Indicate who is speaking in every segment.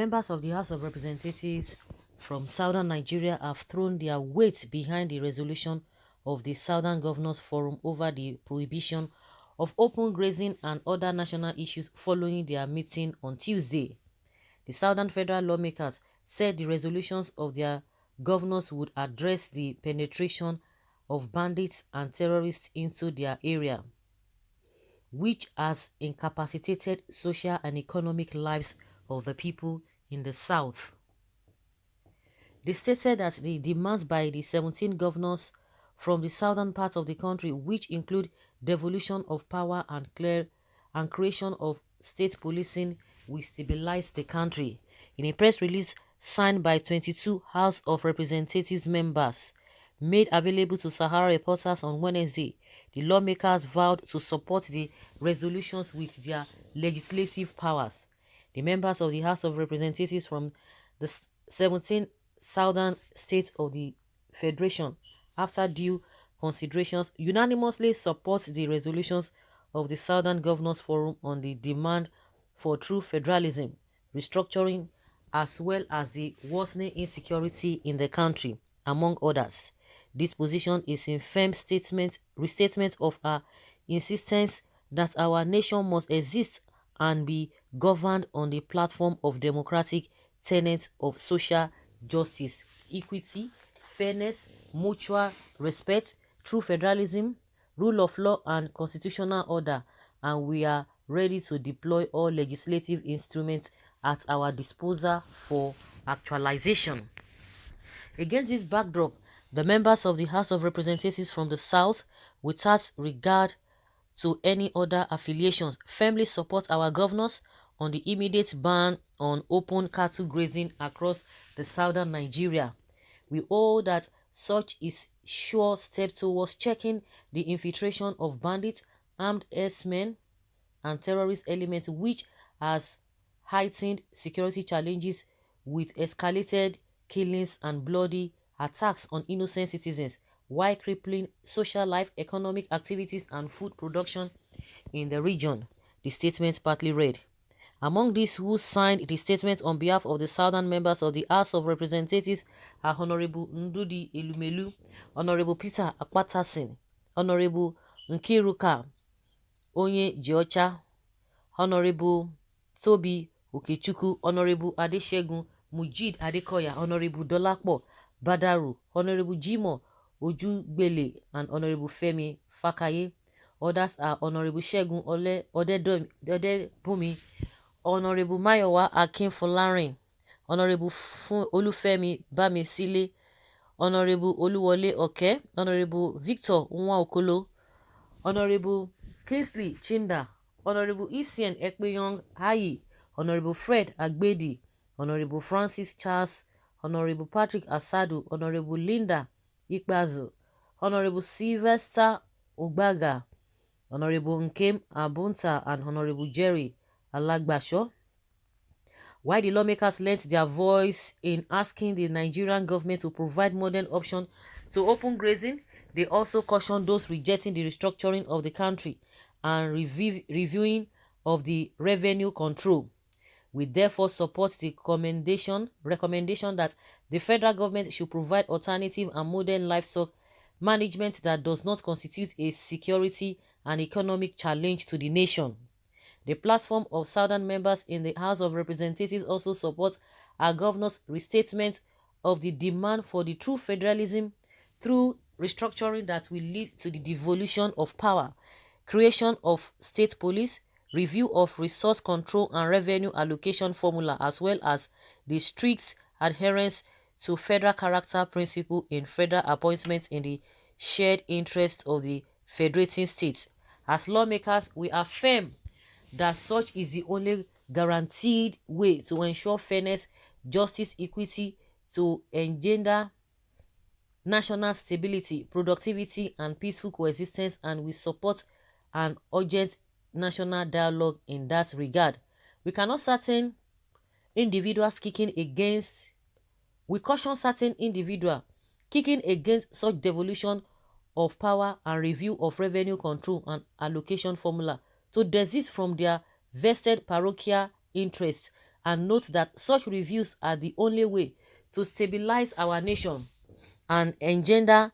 Speaker 1: Members of the House of Representatives from southern Nigeria have thrown their weight behind the resolution of the Southern Governors Forum over the prohibition of open grazing and other national issues following their meeting on Tuesday. The Southern federal lawmakers said the resolutions of their governors would address the penetration of bandits and terrorists into their area, which has incapacitated social and economic lives of the people in the South. They stated that the demands by the 17 governors from the southern part of the country, which include devolution of power and creation of state policing, will stabilize the country. In a press release signed by 22 House of Representatives members made available to Sahara reporters on Wednesday, the lawmakers vowed to support the resolutions with their legislative powers. The members of the House of Representatives from the 17 southern states of the Federation, after due considerations, unanimously support the resolutions of the Southern Governors Forum on the demand for true federalism, restructuring, as well as the worsening insecurity in the country, among others. This position is a firm restatement of our insistence that our nation must exist and be governed on the platform of democratic tenets of social justice, equity, fairness, mutual respect, true federalism, rule of law and constitutional order, and we are ready to deploy all legislative instruments at our disposal for actualization. Against this backdrop, the members of the House of Representatives from the South, without regard to any other affiliations, firmly support our governors on the immediate ban on open cattle grazing across the southern Nigeria. We hold that such is sure step towards checking the infiltration of bandits, armed herdsmen, and terrorist elements, which has heightened security challenges with escalated killings and bloody attacks on innocent citizens, while crippling social life, economic activities, and food production in the region. The statement partly read. Among these who signed the statement on behalf of the southern members of the House of Representatives are Honorable Ndudi Elumelu, Honorable Peter Akpatasin, Honorable Nkiruka Onye Jiocha, Honorable Toby Okechukwu, Honorable Adeshegun Mujid Adekoya, Honorable Dolapo Badaru, Honorable Jimo Ojugbele, and Honorable Femi Fakaye. Others are Honorable Shegun Odebumi, Honorable Mayowa Akinfolarin, Honorable Olufemi Bamisile, Honorable Oluwole Oke, Honorable Victor Nwaokolo, Honorable Kingsley Chinda, Honorable Isian Ekpeyong Hayi, Honorable Fred Agbedi, Honorable Francis Charles, Honorable Patrick Asadu, Honorable Linda Ikbazu, Honorable Sylvester Ogbaga, Honorable Nkem Abunta, and Honorable Jerry Alagbasho. While the lawmakers lent their voice in asking the Nigerian government to provide modern option to open grazing, they also cautioned those rejecting the restructuring of the country and reviewing of the revenue control. We therefore support the recommendation that the federal government should provide alternative and modern livestock management that does not constitute a security and economic challenge to the nation. The platform of southern members in the House of Representatives also supports our governor's restatement of the demand for the true federalism through restructuring that will lead to the devolution of power, creation of state police, review of resource control and revenue allocation formula, as well as the strict adherence to federal character principle in federal appointments in the shared interest of the federating states. As lawmakers, we affirm that such is the only guaranteed way to ensure fairness, justice, equity, to engender national stability, productivity, and peaceful coexistence, and we support an urgent national dialogue in that regard. We caution certain individuals kicking against such devolution of power and review of revenue control and allocation formula to desist from their vested parochial interests and note that such reviews are the only way to stabilize our nation and engender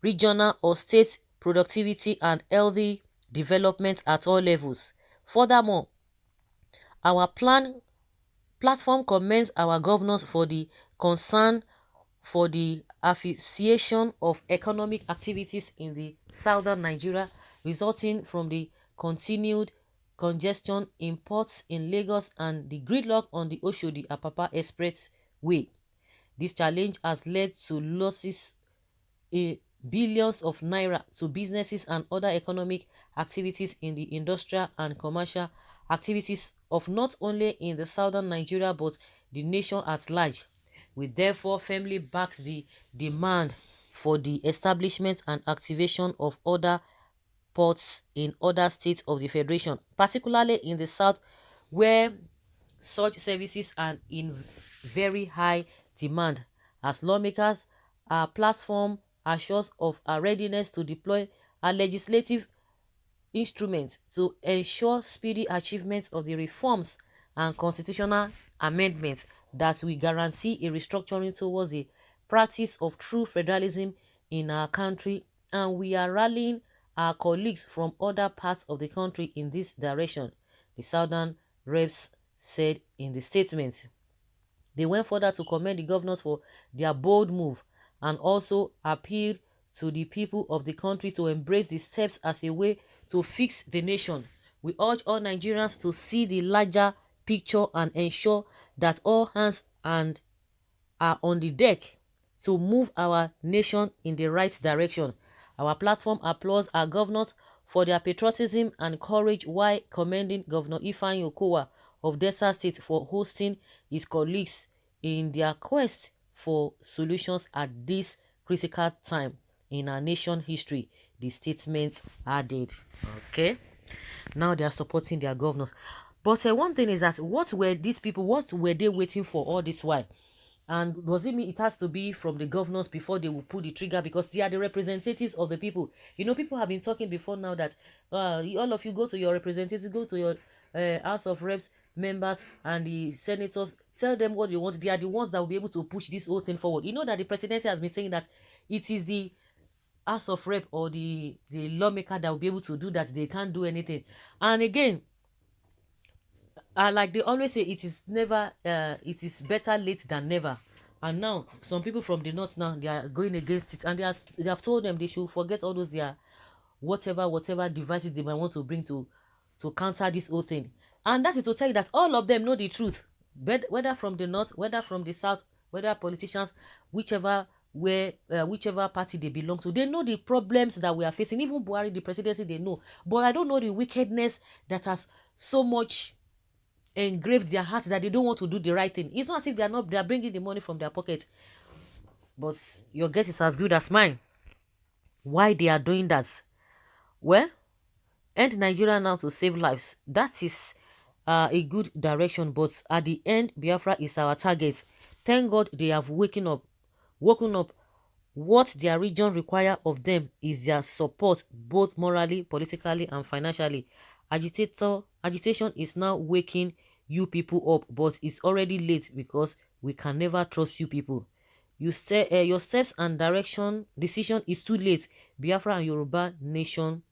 Speaker 1: regional or state productivity and healthy development at all levels. Furthermore, our platform commends our governors for the concern for the asphyxiation of economic activities in the southern Nigeria resulting from the continued congestion in ports in Lagos and the gridlock on the Oshodi-Apapa Expressway. This challenge has led to losses in billions of naira to businesses and other economic activities in the industrial and commercial activities of not only in the southern Nigeria but the nation at large. We therefore firmly back the demand for the establishment and activation of other ports in other states of the Federation, particularly in the south where such services are in very high demand. As lawmakers, our platform assures of our readiness to deploy our legislative instruments to ensure speedy achievement of the reforms and constitutional amendments that will guarantee a restructuring towards a practice of true federalism in our country, and we are rallying our colleagues from other parts of the country in this direction, the Southern Reps said in the statement. They went further to commend the governors for their bold move and also appealed to the people of the country to embrace the steps as a way to fix the nation. We urge all Nigerians to see the larger picture and ensure that all hands and are on the deck to move our nation in the right direction. Our platform applauds our governors for their patriotism and courage while commending Governor Ifeanyi Okowa of Delta State for hosting his colleagues in their quest for solutions at this critical time in our nation history, the statement added. Okay, now they are supporting their governors. But one thing is that what were these people, what were they waiting for all this while? And does it mean it has to be from the governors before they will pull the trigger because they are the representatives of the people? You know, people have been talking before now that all of you go to your representatives, go to your House of Reps members and the senators, tell them what you want. They are the ones that will be able to push this whole thing forward. You know that the presidency has been saying that it is the House of Rep or the lawmaker that will be able to do that. They can't do anything. And again, like they always say, it is better late than never. And now some people from the north now they are going against it, and they have told them they should forget all those their whatever devices they might want to bring to counter this whole thing. And that is to tell you that all of them know the truth, whether from the north, whether from the south, whether politicians, whichever party they belong to, they know the problems that we are facing. Even Buhari, the presidency, they know. But I don't know the wickedness that has so much engraved their heart that they don't want to do the right thing. It's not as if they are bringing the money from their pocket. But your guess is as good as mine. Why they are doing that? Well, end Nigeria now to save lives. That is a good direction, but at the end, Biafra is our target. Thank God they have woken up. What their region require of them is their support, both morally, politically, and financially. Agitation is now waking you people up, but it's already late because we can never trust you people. Your steps and decision is too late. Biafra and Yoruba nation,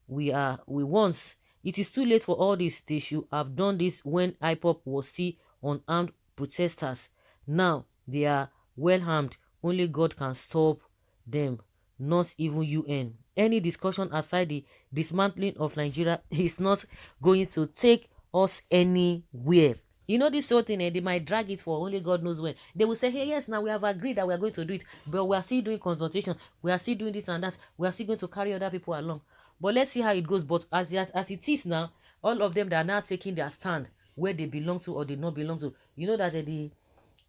Speaker 1: we once. It is too late for all this. They should have done this when IPOP was still unarmed protesters. Now they are well armed. Only God can stop them, not even UN. Any discussion aside the dismantling of Nigeria is not going to take us anywhere. You know this whole thing, they might drag it for only God knows when. They will say, hey, yes, now we have agreed that we are going to do it, but we are still doing consultation. We are still doing this and that. We are still going to carry other people along. But let's see how it goes. But as it is now, all of them that are now taking their stand where they belong to or they not belong to, you know that the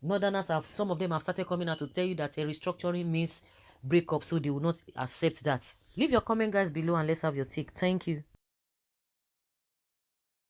Speaker 1: Northerners have, some of them have started coming out to tell you that a restructuring means breakup, so they will not accept that. Leave your comment guys below and let's have your take. Thank you.